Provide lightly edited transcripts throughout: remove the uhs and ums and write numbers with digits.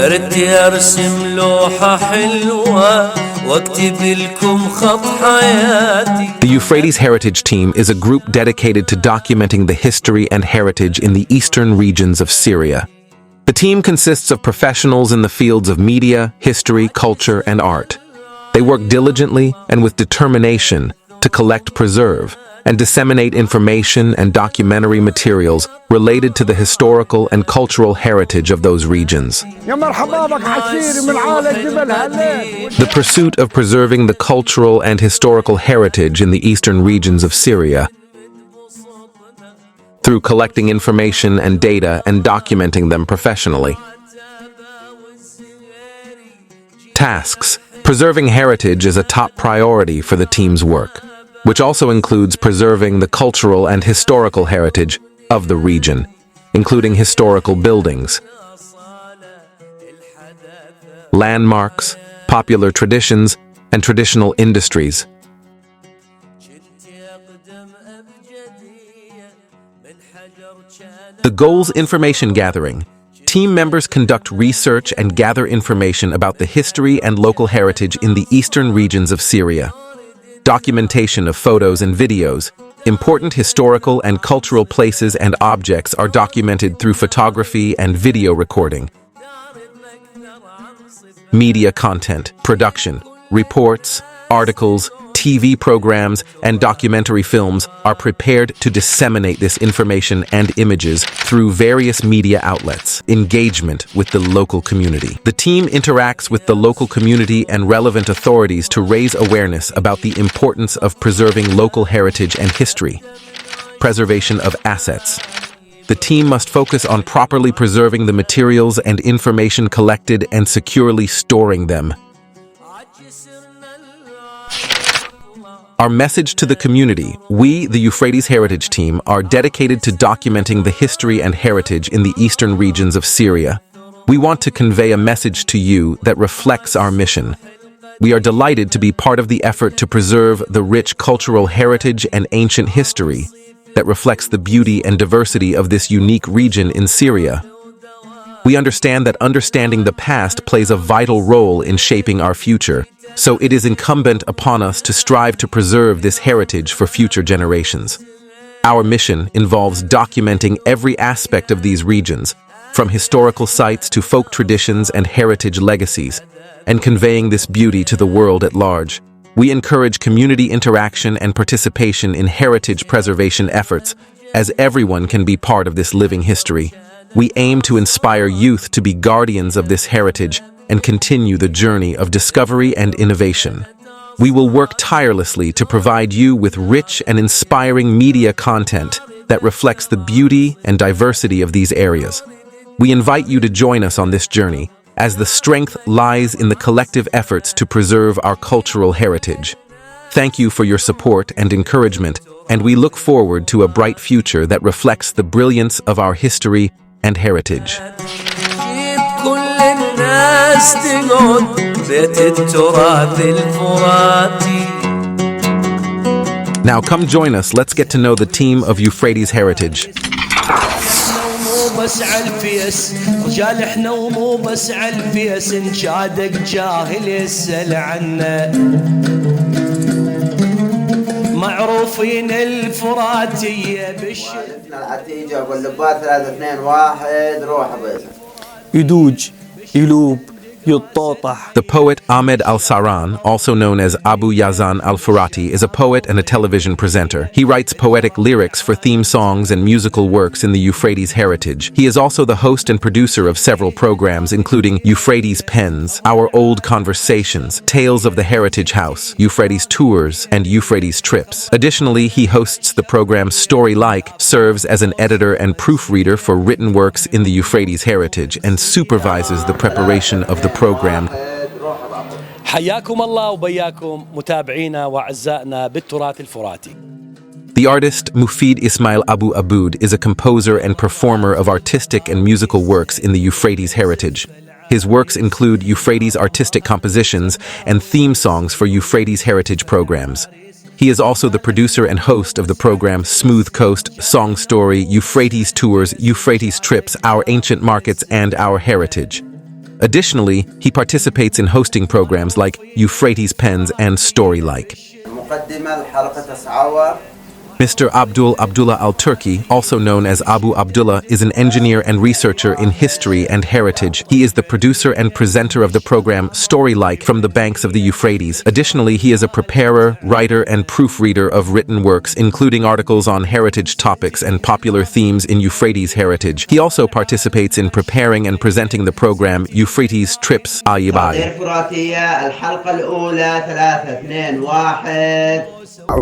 ردي أرسم لوحة حلوة واكتب لكم خط حياتي. The Euphrates Heritage Team is a group dedicated to documenting the history and heritage in the eastern regions of Syria. The team consists of professionals in the fields of media, history, culture, and art. They work diligently and with determination to collect, preserve, and disseminate information and documentary materials related to the historical and cultural heritage of those regions. The pursuit of preserving the cultural and historical heritage in the eastern regions of Syria through collecting information and data and documenting them professionally. Tasks. Preserving heritage is a top priority for the team's work, which also includes preserving the cultural and historical heritage of the region, including historical buildings, landmarks, popular traditions, and traditional industries. The goals: information gathering. Team members conduct research and gather information about the history and local heritage in the eastern regions of Syria. Documentation of photos and videos. Important historical and cultural places and objects are documented through photography and video recording. Media content, production, reports, articles, TV programs, and documentary films are prepared to disseminate this information and images through various media outlets. Engagement with the local community. The team interacts with the local community and relevant authorities to raise awareness about the importance of preserving local heritage and history. Preservation of assets. The team must focus on properly preserving the materials and information collected and securely storing them. Our message to the community: we, the Euphrates Heritage Team, are dedicated to documenting the history and heritage in the eastern regions of Syria. We want to convey a message to you that reflects our mission. We are delighted to be part of the effort to preserve the rich cultural heritage and ancient history that reflects the beauty and diversity of this unique region in Syria. We understand that understanding the past plays a vital role in shaping our future, so it is incumbent upon us to strive to preserve this heritage for future generations. Our mission involves documenting every aspect of these regions, from historical sites to folk traditions and heritage legacies, and conveying this beauty to the world at large. We encourage community interaction and participation in heritage preservation efforts, as everyone can be part of this living history. We aim to inspire youth to be guardians of this heritage and continue the journey of discovery and innovation. We will work tirelessly to provide you with rich and inspiring media content that reflects the beauty and diversity of these areas. We invite you to join us on this journey, as the strength lies in the collective efforts to preserve our cultural heritage. Thank you for your support and encouragement, and we look forward to a bright future that reflects the brilliance of our history and heritage. Now come join us. Let's get to know the team of Euphrates Heritage. معروفين الفراتية العتيجة واللبات 3-2-1 روح بس يدوج يلوب يطوطح. The poet Ahmed Al-Saran, also known as Abu Yazan Al-Farati, is a poet and a television presenter. He writes poetic lyrics for theme songs and musical works in the Euphrates heritage. He is also the host and producer of several programs, including Euphrates Pens, Our Old Conversations, Tales of the Heritage House, Euphrates Tours, and Euphrates Trips. Additionally, he hosts the program Story Like, serves as an editor and proofreader for written works in the Euphrates heritage, and supervises the preparation of the program. حياكم الله وبياكم متابعينا وأعزائنا بالتراث الفراتي. The artist Mufid Ismail Abu Aboud is a composer and performer of artistic and musical works in the Euphrates heritage. His works include Euphrates artistic compositions and theme songs for Euphrates heritage programs. He is also the producer and host of the program Smooth Coast, Song Story, Euphrates Tours, Euphrates Trips, Our Ancient Markets, and Our Heritage. Additionally, he participates in hosting programs like Euphrates Pens and Storylike. Mr. Abdullah Al-Turki, also known as Abu Abdullah, is an engineer and researcher in history and heritage. He is the producer and presenter of the program Storylike from the banks of the Euphrates. Additionally, he is a preparer, writer, and proofreader of written works, including articles on heritage topics and popular themes in Euphrates heritage. He also participates in preparing and presenting the program Euphrates Trips Ayibai.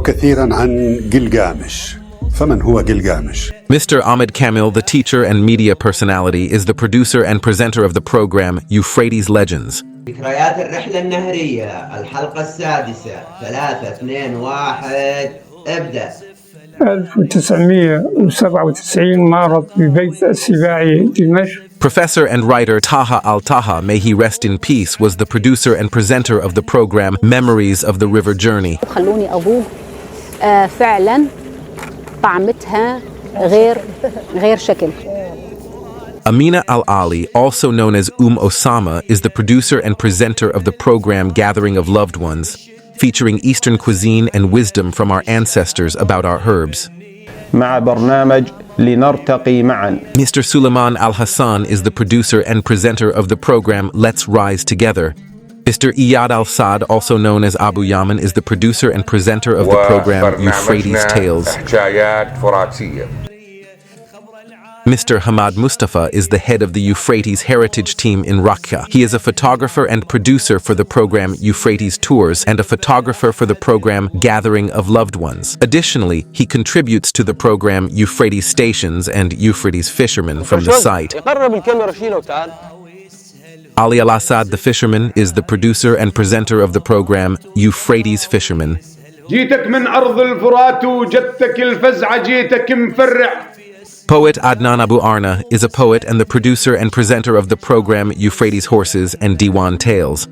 كثيرا عن جلجامش. فمن هو جلجامش؟ Mr. Ahmed Kamil, the teacher and media personality, is the producer and presenter of the program Euphrates Legends. ذكريات الرحلة النهرية الحلقة السادسة 3-2-1 ابدأ. 1997 معرض ببيت السباعي دمشق. Professor and writer Taha Al-Taha, may he rest in peace, was the producer and presenter of the program Memories of the River Journey. خلوني أذوق فعلا طعمتها غير شكل. Amina Al-Ali, also known as Osama, is the producer and presenter of the program Gathering of Loved Ones, featuring Eastern cuisine and wisdom from our ancestors about our herbs. مع برنامج لنرتقي معا. Mr. Suleiman Al-Hassan is the producer and presenter of the program Let's Rise Together. Mr. Iyad Al-Sad, also known as Abu Yaman, is the producer and presenter of the program Euphrates Tales. Mr. Hamad Mustafa is the head of the Euphrates Heritage Team in Raqqa. He is a photographer and producer for the program Euphrates Tours and a photographer for the program Gathering of Loved Ones. Additionally, he contributes to the program Euphrates Stations and Euphrates Fishermen from the site. Ali Al-Assad, the fisherman, is the producer and presenter of the program Euphrates Fishermen. جيتك من أرض الفرات وجدتك الفزعة جيتك مفرع. Poet Adnan Abu Arna is a poet and the producer and presenter of the program Euphrates Horses and Diwan Tales.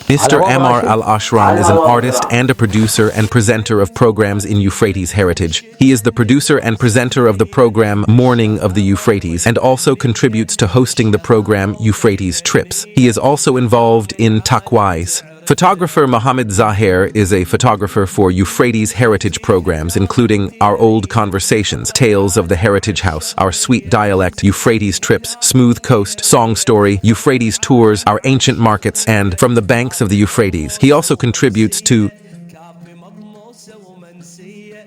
Mr. Amar Al-Ashram is an artist and a producer and presenter of programs in Euphrates heritage. He is the producer and presenter of the program Morning of the Euphrates and also contributes to hosting the program Euphrates Trips. He is also involved in Takwais. Photographer Mohammed Zahir is a photographer for Euphrates heritage programs, including Our Old Conversations, Tales of the Heritage House, Our Sweet Dialect, Euphrates Trips, Smooth Coast, Song Story, Euphrates Tours, Our Ancient Markets, and From the Banks of the Euphrates. He also contributes to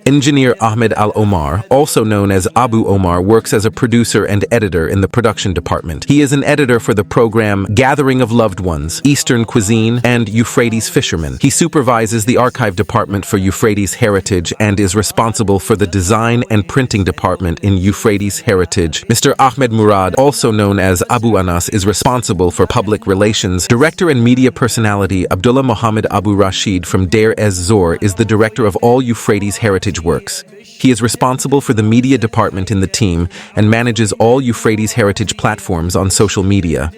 Engineer Ahmed Al-Omar, also known as Abu Omar, works as a producer and editor in the production department. He is an editor for the program Gathering of Loved Ones, Eastern Cuisine, and Euphrates Fishermen. He supervises the archive department for Euphrates Heritage and is responsible for the design and printing department in Euphrates Heritage. Mr. Ahmed Murad, also known as Abu Anas, is responsible for public relations. Director and media personality Abdullah Muhammad Abu Rashid from Deir Ez-Zor is the director of all Euphrates Heritage works. He is responsible for the media department in the team and manages all Euphrates heritage platforms on social media.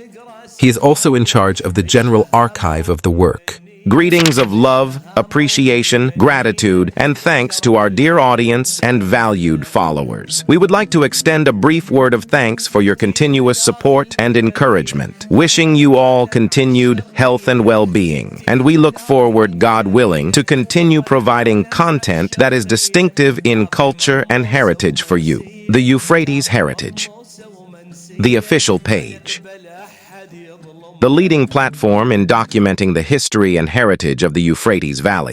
He is also in charge of the general archive of the work. Greetings of love, appreciation, gratitude, and thanks to our dear audience and valued followers. We would like to extend a brief word of thanks for your continuous support and encouragement. Wishing you all continued health and well-being. And we look forward, God willing, to continue providing content that is distinctive in culture and heritage for you. The Euphrates Heritage. The official page. The leading platform in documenting the history and heritage of the Euphrates Valley.